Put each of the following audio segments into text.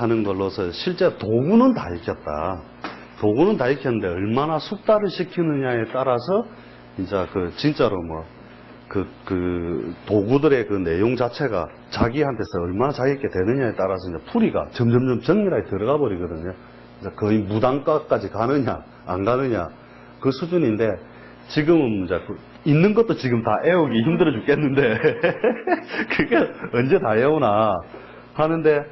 하는 걸로서 실제 도구는 다 익혔다. 도구는 다 익혔는데 얼마나 숙달을 시키느냐에 따라서 이제 그 진짜로 뭐 그 도구들의 그 내용 자체가 자기한테서 얼마나 자기있게 되느냐에 따라서 이제 풀이가 점점점 정밀하게 들어가 버리거든요. 이제 거의 무단가까지 가느냐 안 가느냐 그 수준인데 지금은 이제 있는 것도 지금 다 애우기 힘들어 죽겠는데 그게 언제 다 애우나 하는데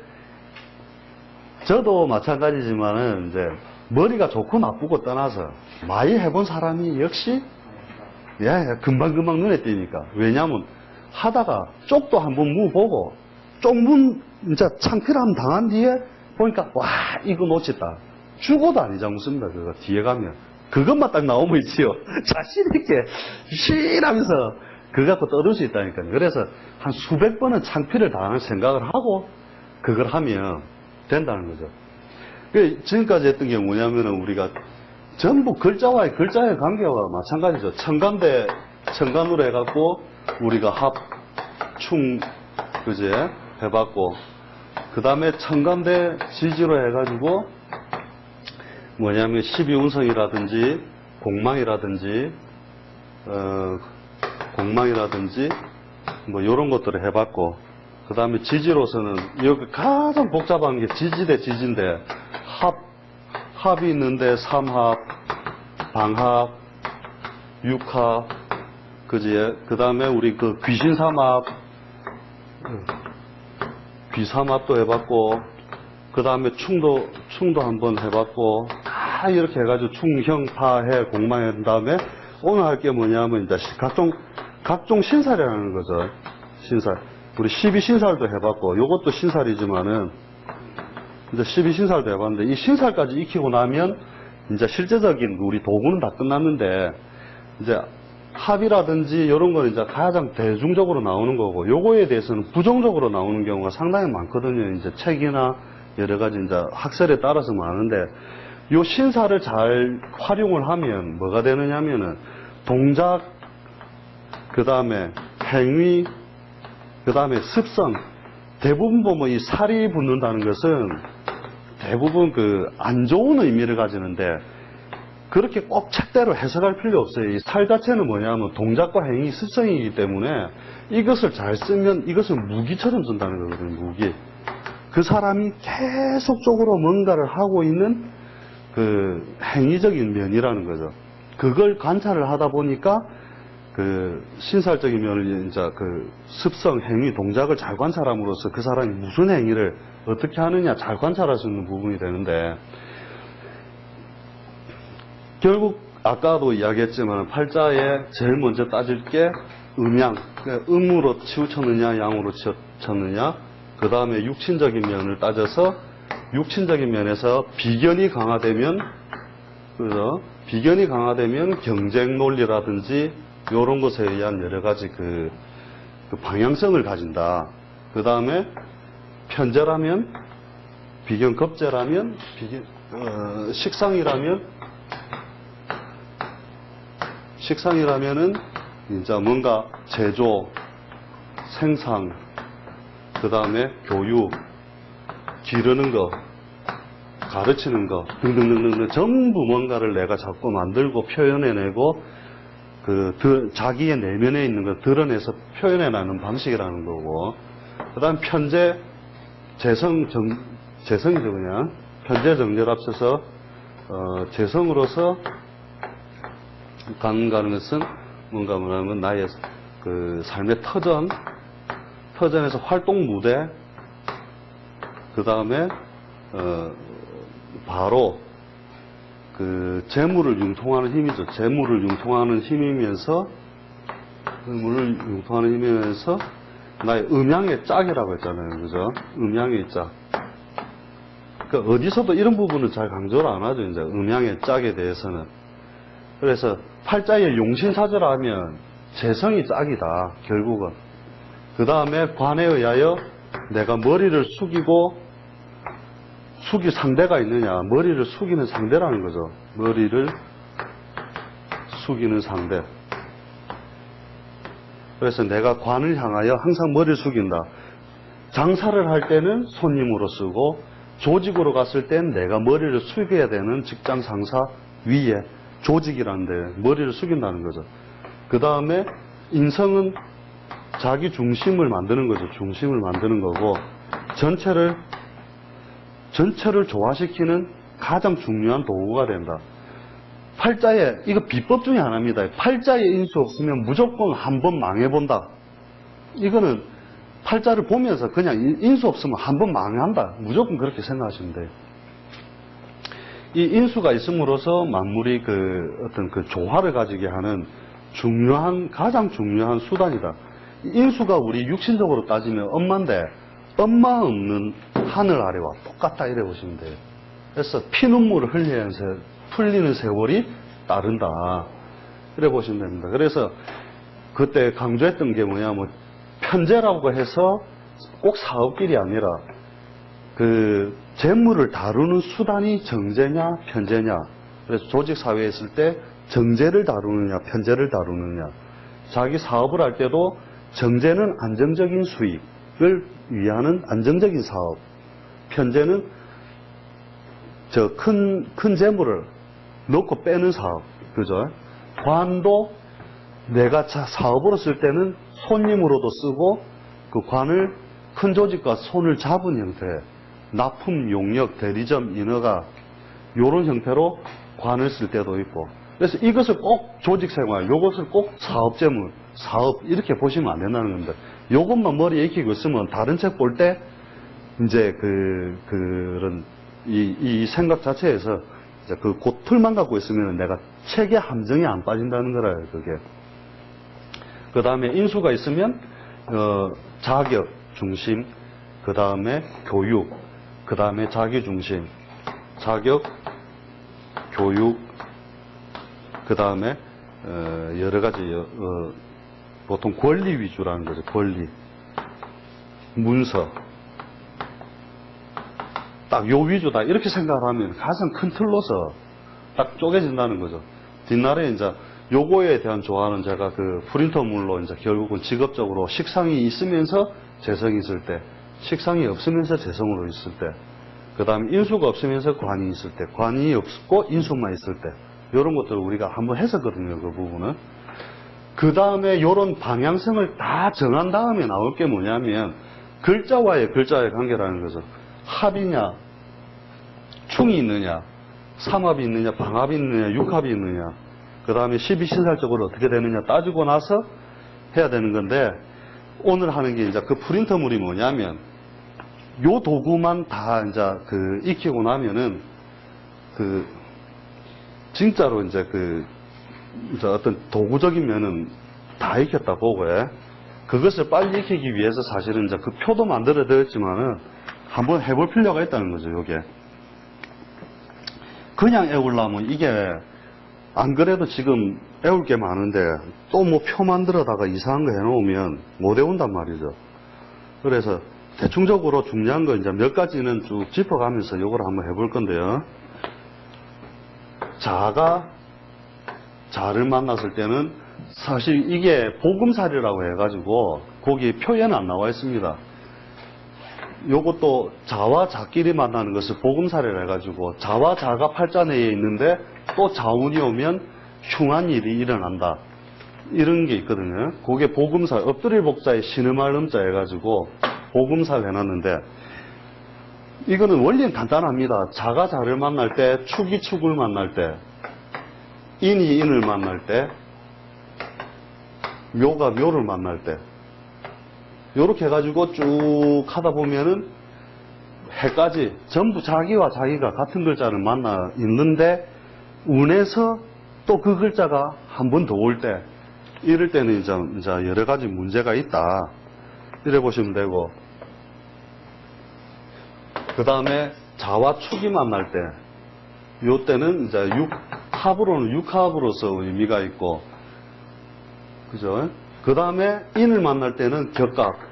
저도 마찬가지지만은 이제 머리가 좋고 나쁘고 떠나서 많이 해본 사람이 역시 금방금방 눈에 띄니까. 왜냐면 하다가 쪽도 한번 무보고 쪽문 이제 창피함 당한 뒤에 보니까 와 이거 놓쳤다. 죽어도 안 잊어먹습니다. 그거 뒤에 가면 그것만 딱 나오면 있지요. 자신 있게 쉬라면서 그거 갖고 떠들 수 있다니까요. 그래서 한 수백 번은 창피를 당할 생각을 하고 그걸 하면 된다는 거죠. 지금까지 했던 게 뭐냐면은 우리가 전부 글자와의 관계와 마찬가지죠. 청간으로 해갖고 우리가 합, 충, 그제 해봤고, 그 다음에 청간대 지지로 해가지고 뭐냐면 12운성이라든지 공망이라든지 뭐 이런 것들을 해봤고, 그 다음에 지지로서는 여기 가장 복잡한 게 지지 대 지지인데 합이 있는데 삼합, 방합, 육합, 그지? 그 다음에 우리 그 귀신삼합, 귀삼합도 해봤고, 그 다음에 충도 한번 해봤고, 다 이렇게 해가지고 충형, 파해, 공망해 한 다음에 오늘 할 게 뭐냐면 이제 각종 신살이라는 거죠. 신살. 우리 12신살도 해봤고, 요것도 신살이지만은 이제 12신살도 해봤는데 이 신살까지 익히고 나면 이제 실제적인 우리 도구는 다 끝났는데 이제 합이라든지 이런 거는 이제 가장 대중적으로 나오는 거고 요거에 대해서는 부정적으로 나오는 경우가 상당히 많거든요. 이제 책이나 여러 가지 이제 학설에 따라서 많은데 요 신살을 잘 활용을 하면 뭐가 되느냐면은 동작, 그 다음에 행위, 그 다음에 습성 대부분 보면 이 살이 붙는다는 것은 대부분 그 안 좋은 의미를 가지는데 그렇게 꼭 책대로 해석할 필요 없어요. 이 살 자체는 뭐냐면 동작과 행위, 습성이기 때문에 이것을 잘 쓰면 이것을 무기처럼 쓴다는 거거든요. 무기. 그 사람이 계속적으로 뭔가를 하고 있는 그 행위적인 면이라는 거죠. 그걸 관찰을 하다 보니까 그 신살적인 면을 이제 그 습성, 행위, 동작을 잘 관찰함으로써 그 사람이 무슨 행위를 어떻게 하느냐 잘 관찰할 수 있는 부분이 되는데 결국 아까도 이야기했지만 팔자에 제일 먼저 따질 게 음양, 그러니까 음으로 치우쳤느냐 양으로 치우쳤느냐 그 다음에 육친적인 면을 따져서 육친적인 면에서 비견이 강화되면 그래서 비견이 강화되면 경쟁 논리라든지 이런 것에 의한 여러 가지 그 방향성을 가진다. 그 다음에 편제라면, 비견 겁제라면, 식상이라면은 이제 뭔가 제조, 생산, 그 다음에 교육, 기르는 거, 가르치는 거 등등등등 전부 뭔가를 내가 자꾸 만들고 표현해내고 자기의 내면에 있는 걸 드러내서 표현해내는 방식이라는 거고, 그 다음 편제, 재성이죠, 그냥. 편제 정제를 합쳐서, 재성으로서 가는 것은 뭔가 뭐냐면 나의 그 삶의 터전에서 활동 무대, 그 다음에, 바로, 그 재물을 융통하는 힘이죠. 재물을 융통하는 힘이면서 나의 음양의 짝이라고 했잖아요. 그죠? 음양의 짝. 그러니까 어디서도 이런 부분은 잘 강조를 안 하죠. 이제 음양의 짝에 대해서는. 그래서 팔자의 용신사절하면 재성이 짝이다. 결국은. 그 다음에 관에 의하여 내가 머리를 숙일 상대가 있느냐. 머리를 숙이는 상대라는 거죠. 머리를 숙이는 상대. 그래서 내가 관을 향하여 항상 머리를 숙인다. 장사를 할 때는 손님으로 쓰고 조직으로 갔을 땐 내가 머리를 숙여야 되는 직장 상사 위에 조직이라는데 머리를 숙인다는 거죠. 그 다음에 인성은 자기 중심을 만드는 거죠. 중심을 만드는 거고, 전체를 조화시키는 가장 중요한 도구가 된다. 팔자에, 이거 비법 중에 하나입니다. 팔자에 인수 없으면 무조건 한번 망해본다. 이거는 팔자를 보면서 그냥 인수 없으면 한번 망한다. 무조건 그렇게 생각하시면 돼요. 이 인수가 있음으로써 만물이 어떤 조화를 가지게 하는 가장 중요한 수단이다. 인수가 우리 육신적으로 따지면 엄마인데, 엄마 없는 하늘 아래와 똑같다 이래 보시면 돼요. 그래서 피눈물을 흘리면서 풀리는 세월이 따른다 이래 보시면 됩니다. 그래서 그때 강조했던 게 뭐냐면, 편재라고 해서 꼭 사업길이 아니라 재물을 다루는 수단이 정재냐 편재냐. 그래서 조직사회에 있을 때 정재를 다루느냐 편재를 다루느냐. 자기 사업을 할 때도 정재는 안정적인 수익을 위하는 안정적인 사업, 편재는 큰 재물을 넣고 빼는 사업. 그죠? 관도 내가 사업으로 쓸 때는 손님으로도 쓰고, 그 관을 큰 조직과 손을 잡은 형태, 납품, 용역, 대리점, 인허가, 이런 형태로 관을 쓸 때도 있고. 그래서 이것을 꼭 조직생활, 이것을 꼭 사업재물, 사업, 이렇게 보시면 안 된다는 겁니다. 이것만 머리에 익히고 있으면 다른 책 볼 때, 이제 그런, 이 생각 자체에서, 이제 그 틀만 갖고 있으면 내가 책의 함정이 안 빠진다는 거라요, 그게. 그 다음에 인수가 있으면 자격 중심, 그 다음에 교육, 그 다음에 자기 중심, 자격, 교육, 그 다음에 여러 가지 보통 권리 위주라는 거죠. 권리, 문서, 딱 요 위주다 이렇게 생각을 하면 가장 큰 틀로서 딱 쪼개진다는 거죠. 뒷날에 이제 요거에 대한 조화는 제가 프린터물로 이제 결국은 직업적으로 식상이 있으면서 재성이 있을 때, 식상이 없으면서 재성으로 있을 때, 그 다음에 인수가 없으면서 관이 있을 때, 관이 없고 인수만 있을 때, 요런 것들을 우리가 한번 했었거든요, 그 부분은. 그 다음에 요런 방향성을 다 정한 다음에 나올 게 뭐냐면, 글자와의 관계라는 거죠. 합이냐, 충이 있느냐, 삼합이 있느냐, 방합이 있느냐, 육합이 있느냐, 그 다음에 12신살적으로 어떻게 되느냐 따지고 나서 해야 되는 건데, 오늘 하는 게 이제 그 프린터물이 뭐냐면, 요 도구만 다 이제 익히고 나면은, 진짜로 이제 어떤 도구적인 면은 다 익혔다 보고요. 그것을 빨리 익히기 위해서 사실은 이제 그 표도 만들어 드렸지만은, 한번 해볼 필요가 있다는 거죠, 요게. 그냥 애우려면 이게, 안 그래도 지금 애울 게 많은데, 또 뭐 표 만들어다가 이상한 거 해놓으면 못 애운단 말이죠. 그래서 대충적으로 중요한 거 이제 몇 가지는 쭉 짚어가면서 요걸 한번 해볼 건데요. 자가, 자를 만났을 때는 사실 이게 복음살이라고 해가지고, 거기 표에는 안 나와 있습니다. 요것도 자와 자끼리 만나는 것을 복음살이라 해가지고, 자와 자가 팔자 내에 있는데 또 자운이 오면 흉한 일이 일어난다, 이런 게 있거든요. 그게 복음살, 엎드릴 복자에 신음할 음자 해가지고 복음살 해놨는데, 이거는 원리는 간단합니다. 자가 자를 만날 때, 축이 축을 만날 때, 인이 인을 만날 때, 묘가 묘를 만날 때, 요렇게 해가지고 쭉 하다 보면은 해까지 전부 자기와 자기가 같은 글자를 만나 있는데, 운에서 또 그 글자가 한 번 더 올 때, 이럴 때는 이제 여러 가지 문제가 있다, 이래 보시면 되고, 그 다음에 자와 축이 만날 때, 요 때는 이제 합으로는 육합으로서 의미가 있고, 그죠? 그 다음에 인을 만날 때는 격각.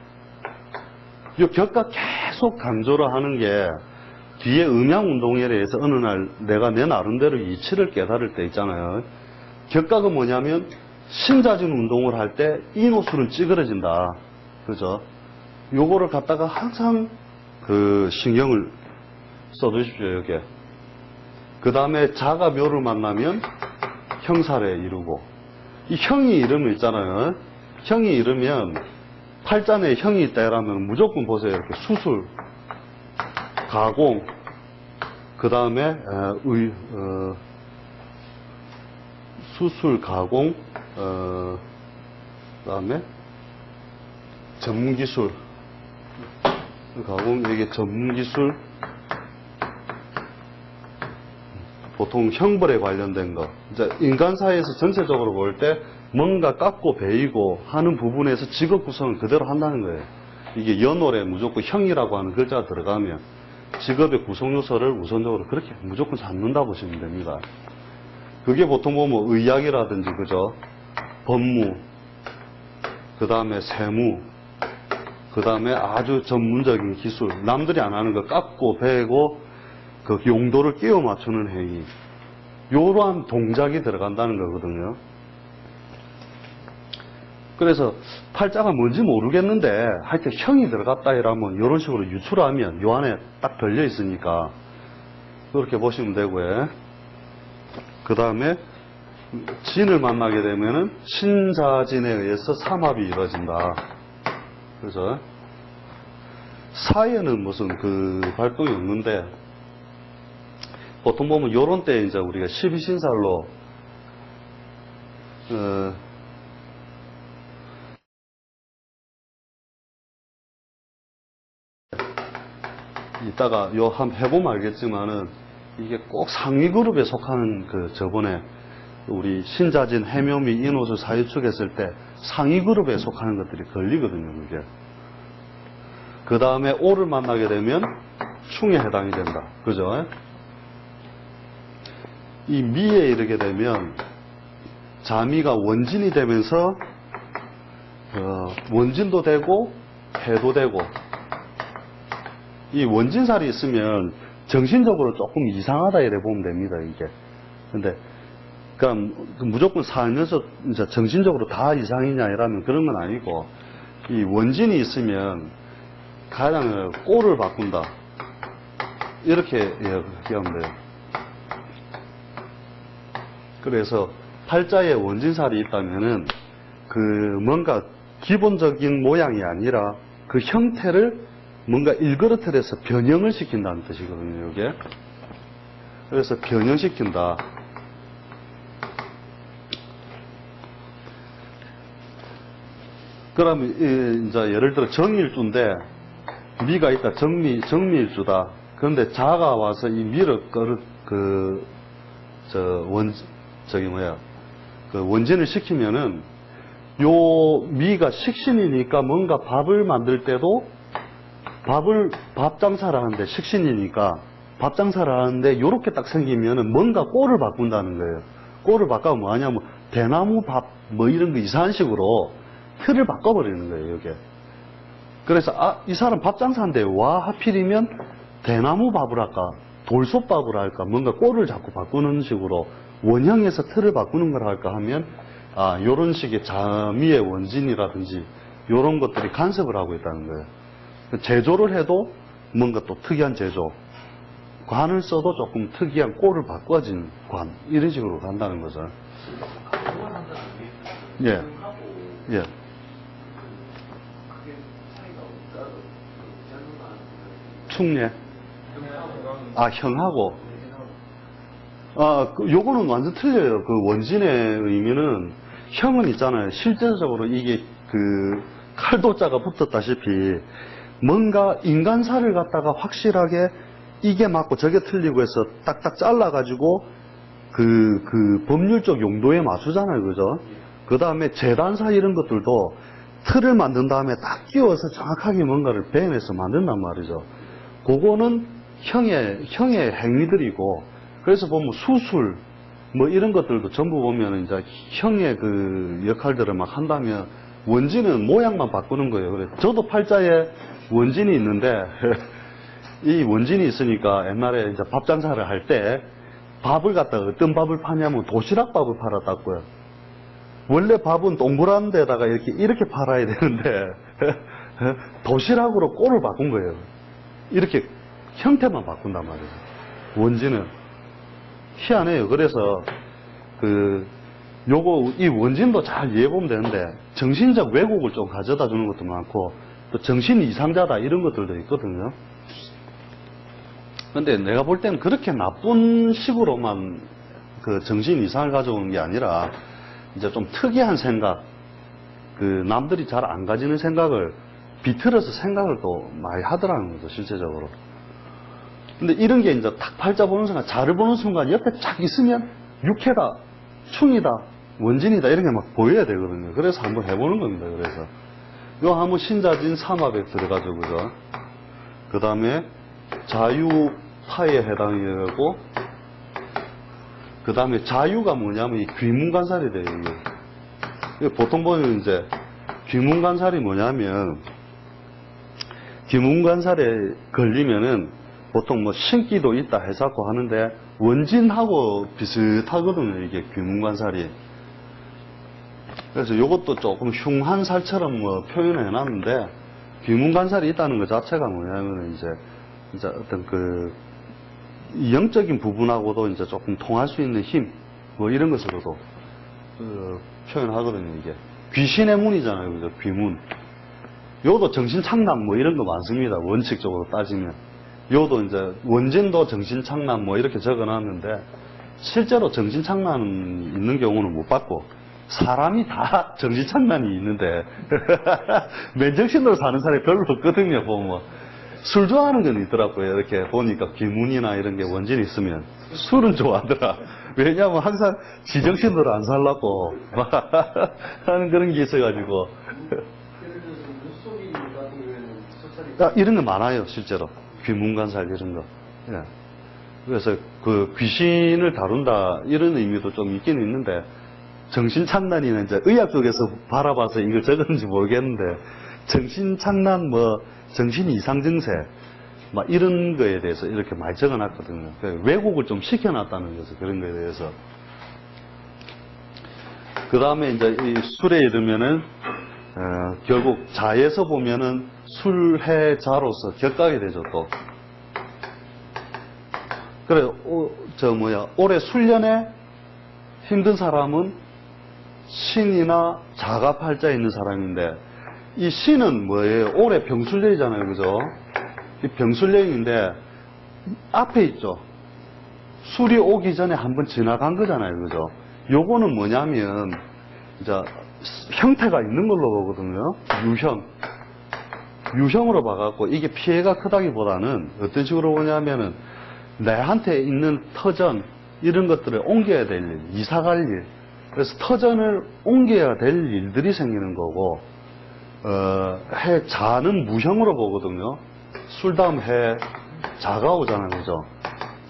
이 격각 계속 강조를 하는 게, 뒤에 음양운동에 대해서 어느 날 내가 내 나름대로 이치를 깨달을 때 있잖아요. 격각은 뭐냐면, 신자진 운동을 할 때 인호술은 찌그러진다. 그죠? 요거를 갖다가 항상 신경을 써두십시오, 여기에. 그 다음에 자가 묘를 만나면 형사를 이루고, 이 형이 이름을 있잖아요. 형이 이르면 팔자에 형이 있다 이러면 무조건 보세요. 이렇게 수술, 가공, 그 다음에 수술, 가공, 그 다음에 전문기술, 가공, 이게 전문기술, 보통 형벌에 관련된 거. 이제 인간사회에서 전체적으로 볼 때 뭔가 깎고 베이고 하는 부분에서 직업 구성을 그대로 한다는 거예요. 이게 연월에 무조건 형이라고 하는 글자가 들어가면 직업의 구성 요소를 우선적으로 그렇게 무조건 잡는다 보시면 됩니다. 그게 보통 보면 의학이라든지, 그죠? 법무, 그 다음에 세무, 그 다음에 아주 전문적인 기술, 남들이 안 하는 거 깎고 베고 그 용도를 끼워 맞추는 행위, 이러한 동작이 들어간다는 거거든요. 그래서 팔자가 뭔지 모르겠는데 하여튼 형이 들어갔다 이러면 이런 식으로 유출하면 요 안에 딱 들려 있으니까 그렇게 보시면 되고요. 그 다음에 진을 만나게 되면은 신자진에 의해서 삼합이 이루어진다. 그래서 사회는 무슨 그 활동이 없는데 보통 보면 요런 때 이제 우리가 12신살로 이따가 요 한번 해보면 알겠지만은 이게 꼭 상위 그룹에 속하는 그 저번에 우리 신자진, 해묘미, 인호술, 사유축 했을 때 상위 그룹에 속하는 것들이 걸리거든요, 그게. 그 다음에 오를 만나게 되면 충에 해당이 된다. 그죠? 이 미에 이르게 되면 자미가 원진이 되면서 원진도 되고 해도 되고, 이 원진살이 있으면 정신적으로 조금 이상하다 이래 보면 됩니다, 이게. 근데 그러니까 무조건 살면서 이제 정신적으로 다 이상이냐 이라면 그런 건 아니고, 이 원진이 있으면 가장 꼴을 바꾼다 이렇게 얘기하면 돼요. 그래서 팔자에 원진살이 있다면은 그 뭔가 기본적인 모양이 아니라 그 형태를 뭔가 일그러뜨려서 변형을 시킨다는 뜻이거든요, 이게. 그래서 변형시킨다. 그러면 이제 예를 들어 정일주인데 미가 있다, 정미일주다. 그런데 자가 와서 이 미를 원진을 시키면은 요 미가 식신이니까 뭔가 밥을 만들 때도 밥 장사를 하는데 식신이니까 밥 장사를 하는데 요렇게 딱 생기면은 뭔가 꼴을 바꾼다는 거예요. 꼴을 바꾸면 뭐하냐면 대나무 밥 뭐 이런 거 이상한 식으로 틀을 바꿔버리는 거예요, 이게. 그래서 이 사람 밥 장사인데 와 하필이면 대나무 밥을 할까 돌솥밥을 할까 뭔가 꼴을 자꾸 바꾸는 식으로 원형에서 틀을 바꾸는 걸 할까 하면 요런 식의 자미의 원진이라든지 요런 것들이 간섭을 하고 있다는 거예요. 제조를 해도 뭔가 또 특이한 제조, 관을 써도 조금 특이한 꼴을 바꿔진 관, 이런 식으로 간다는 거죠. 예. 예. 충례. 형하고. 요거는 완전 틀려요. 그 원진의 의미는 형은 있잖아요. 실제적으로 이게 그 칼도자가 붙었다시피 뭔가 인간사를 갖다가 확실하게 이게 맞고 저게 틀리고 해서 딱딱 잘라가지고 그 법률적 용도에 맞추잖아요. 그죠? 그 다음에 재단사 이런 것들도 틀을 만든 다음에 딱 끼워서 정확하게 뭔가를 배면서 만든단 말이죠. 그거는 형의 행위들이고, 그래서 보면 수술, 뭐 이런 것들도 전부 보면 이제 형의 그 역할들을 막 한다면 원진은 모양만 바꾸는 거예요. 그래 저도 팔자에 원진이 있는데 이 원진이 있으니까 옛날에 이제 밥 장사를 할 때 밥을 갖다가 어떤 밥을 파냐면 도시락밥을 팔았다고요. 원래 밥은 동그란 데다가 이렇게 팔아야 되는데 도시락으로 꼴을 바꾼 거예요. 이렇게 형태만 바꾼단 말이에요. 원진은. 희한해요. 그래서, 이 원진도 잘 이해해보면 되는데, 정신적 왜곡을 좀 가져다 주는 것도 많고, 또 정신 이상자다, 이런 것들도 있거든요. 근데 내가 볼 때는 그렇게 나쁜 식으로만 정신 이상을 가져오는 게 아니라, 이제 좀 특이한 생각, 남들이 잘 안 가지는 생각을 비틀어서 생각을 또 많이 하더라는 거죠, 실제적으로. 근데 이런 게 이제 탁 팔자 보는 순간, 자를 보는 순간 옆에 쫙 있으면 육해다, 충이다, 원진이다, 이런 게 막 보여야 되거든요. 그래서 한번 해보는 겁니다, 그래서. 이거 한번 신자진 삼합에 들어가죠, 그죠? 그 다음에 자유파에 해당이 되고, 그 다음에 자유가 뭐냐면 이 귀문관살이 돼요, 이게. 보통 보면 이제 귀문관살이 뭐냐면, 귀문관살에 걸리면은 보통 뭐 신기도 있다 해서고 하는데 원진하고 비슷하거든요, 이게 귀문관살이. 그래서 이것도 조금 흉한 살처럼 뭐 표현을 해놨는데, 귀문관살이 있다는 것 자체가 뭐냐면 이제 어떤 영적인 부분하고도 이제 조금 통할 수 있는 힘, 뭐 이런 것으로도 표현하거든요, 이게. 귀신의 문이잖아요, 그죠? 귀문. 요도 정신착란 뭐 이런 거 많습니다, 원칙적으로 따지면. 요도 이제 원진도 정신착란 뭐 이렇게 적어놨는데, 실제로 정신착란 있는 경우는 못 봤고, 사람이 다 정신착란이 있는데, 맨정신으로 사는 사람이 별로 없거든요, 보면. 술 좋아하는 건 있더라고요. 이렇게 보니까 귀문이나 이런 게 원진이 있으면 술은 좋아하더라. 왜냐하면 항상 지정신으로 안 살라고 하는 그런 게 있어가지고. 이런 거 많아요, 실제로. 귀문관살 이런 거. 예. 그래서 귀신을 다룬다 이런 의미도 좀 있긴 있는데, 정신착란이나 이제 의학 쪽에서 바라봐서 이걸 적었는지 모르겠는데, 정신착란 뭐 정신 이상 증세 막 이런 거에 대해서 이렇게 많이 적어놨거든요. 왜곡을 좀 시켜놨다는 거죠, 그런 거에 대해서. 그 다음에 이제 이 술에 이르면은 결국 자에서 보면은 술해자로서 격가게 되죠, 또. 그래, 올해 술년에 힘든 사람은 신이나 자가 팔자에 있는 사람인데, 이 신은 뭐예요? 올해 병술년이잖아요, 그죠? 이 병술년인데, 앞에 있죠? 술이 오기 전에 한번 지나간 거잖아요, 그죠? 요거는 뭐냐면, 이제, 형태가 있는 걸로 보거든요? 유형으로 봐갖고, 이게 피해가 크다기보다는, 어떤 식으로 보냐면은, 내한테 있는 터전, 이런 것들을 옮겨야 될 일, 이사 갈 일. 그래서 터전을 옮겨야 될 일들이 생기는 거고, 자는 무형으로 보거든요. 술 다음 자가 오잖아요, 그죠?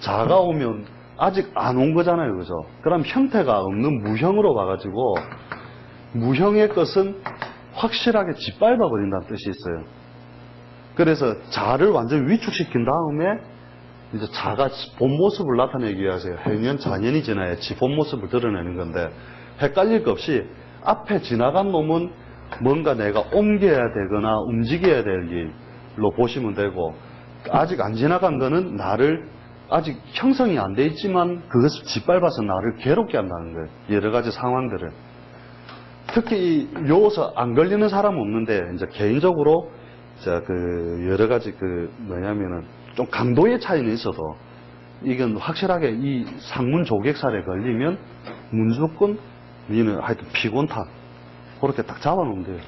자가 오면 아직 안 온 거잖아요, 그죠? 그럼 형태가 없는 무형으로 봐가지고, 무형의 것은 확실하게 짓밟아 버린다는 뜻이 있어요. 그래서 자를 완전히 위축시킨 다음에 이제 자가 본 모습을 나타내기 위해서 해년 자년이 지나야 지 본 모습을 드러내는 건데, 헷갈릴 것 없이 앞에 지나간 놈은 뭔가 내가 옮겨야 되거나 움직여야 될 일로 보시면 되고, 아직 안 지나간 거는 나를 아직 형성이 안 돼 있지만 그것을 짓밟아서 나를 괴롭게 한다는 거예요. 여러 가지 상황들을. 특히 요서 안 걸리는 사람은 없는데, 이제 개인적으로 여러 가지 뭐냐면은 좀 강도의 차이는 있어도, 이건 확실하게 이 상문 조객살에 걸리면 무조건 니는 하여튼 피곤타 그렇게 딱 잡아놓으면 돼요.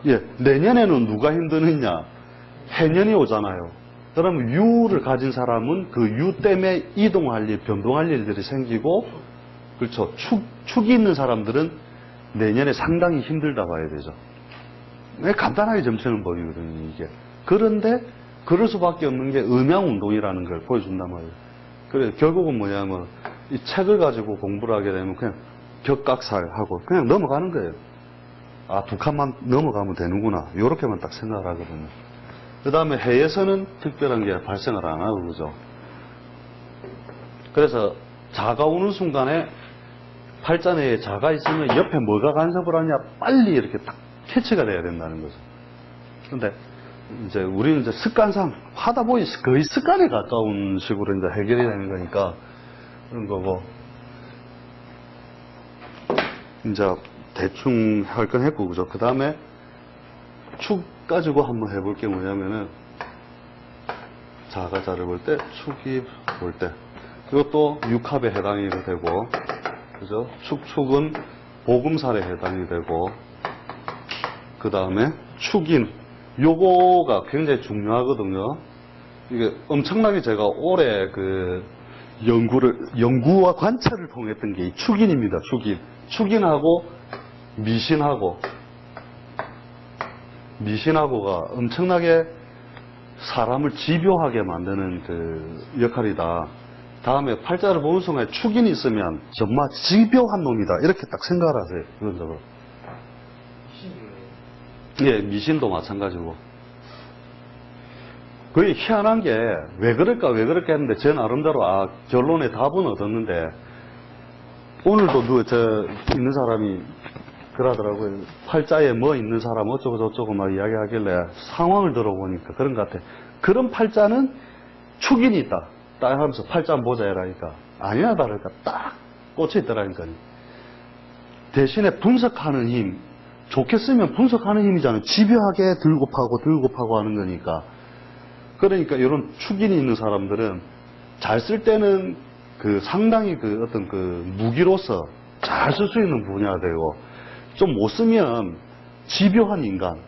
예, 내년에는 누가 힘드느냐? 해년이 오잖아요. 그러면 유를 가진 사람은 그 유 때문에 이동할 일, 변동할 일들이 생기고, 그렇죠. 축이 있는 사람들은 내년에 상당히 힘들다 봐야 되죠. 간단하게 점치는 법이거든요, 이게. 그런데 그럴 수밖에 없는 게 음양운동이라는 걸 보여준단 말이에요. 그래, 결국은 뭐냐면, 이 책을 가지고 공부를 하게 되면 그냥 격각살하고 그냥 넘어가는 거예요. 아, 두 칸만 넘어가면 되는구나. 요렇게만 딱 생각을 하거든요. 그 다음에 해에서는 특별한 게 발생을 안 하고, 그죠? 그래서 자가 오는 순간에 팔자내에 자가 있으면 옆에 뭐가 간섭을 하냐, 빨리 이렇게 딱 캐치가 돼야 된다는 거죠. 근데 이제 우리는 이제 습관상 하다 보니 거의 습관에 가까운 식으로 이제 해결이 되는 거니까 그런 거고, 이제 대충 할 건 했고, 그죠? 그 다음에 축 가지고 한번 해볼 게 뭐냐면은, 자가자를 볼 때, 축이 볼 때, 이것도 육합에 해당이 되고, 그죠? 축은 보금살에 해당이 되고, 그 다음에 축인, 요거가 굉장히 중요하거든요. 이게 엄청나게 제가 오래 그 연구와 관찰을 통했던 게 이 축인입니다. 축인하고 미신하고가 엄청나게 사람을 집요하게 만드는 그 역할이다. 다음에 팔자를 보는 순간에 축인이 있으면 정말 집요한 놈이다. 이렇게 딱 생각을 하세요. 기본적으로. 예, 미신도 마찬가지고. 거의 희한한 게 왜 그럴까 했는데 제 나름대로 결론에 답은 얻었는데, 오늘도 있는 사람이 그러더라고요. 팔자에 뭐 있는 사람 어쩌고 저쩌고 막 이야기하길래 상황을 들어보니까 그런 것 같아. 그런 팔자는 축인이 있다. 딱 하면서 팔자 한번 보자 이라니까 아니나 다를까 딱 꽂혀 있더라니까. 대신에 분석하는 힘, 좋게 쓰면 분석하는 힘이잖아요. 집요하게 들고 파고 하는 거니까. 그러니까 이런 축인이 있는 사람들은 잘 쓸 때는 그 상당히 그 어떤 그 무기로서 잘 쓸 수 있는 분야가 되고, 좀 못 쓰면 집요한 인간,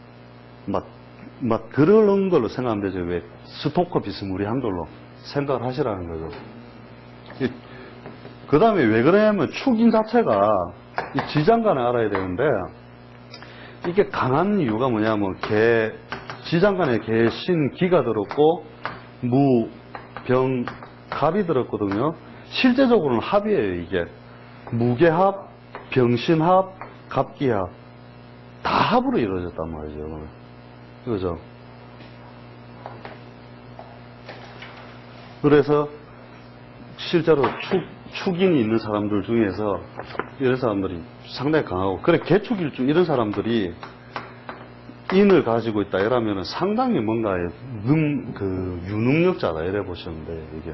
막 그런 걸로 생각하면 되죠. 왜 스토커 비스무리한 걸로 생각을 하시라는 거죠. 그 다음에 왜 그러냐면 축인 자체가 이 지장간을 알아야 되는데, 이게 강한 이유가 뭐냐면 지장간에 개, 신, 기가 들었고 무, 병, 갑이 들었거든요. 실제적으로는 합이에요. 이게 무게합, 병신합, 갑기합 다 합으로 이루어졌단 말이죠. 그죠? 그래서 실제로 축인이 있는 사람들 중에서 이런 사람들이 상당히 강하고, 그래 개축일주 이런 사람들이 인을 가지고 있다 이러면은 상당히 뭔가 유능력자다 이래 보시면 돼요. 이게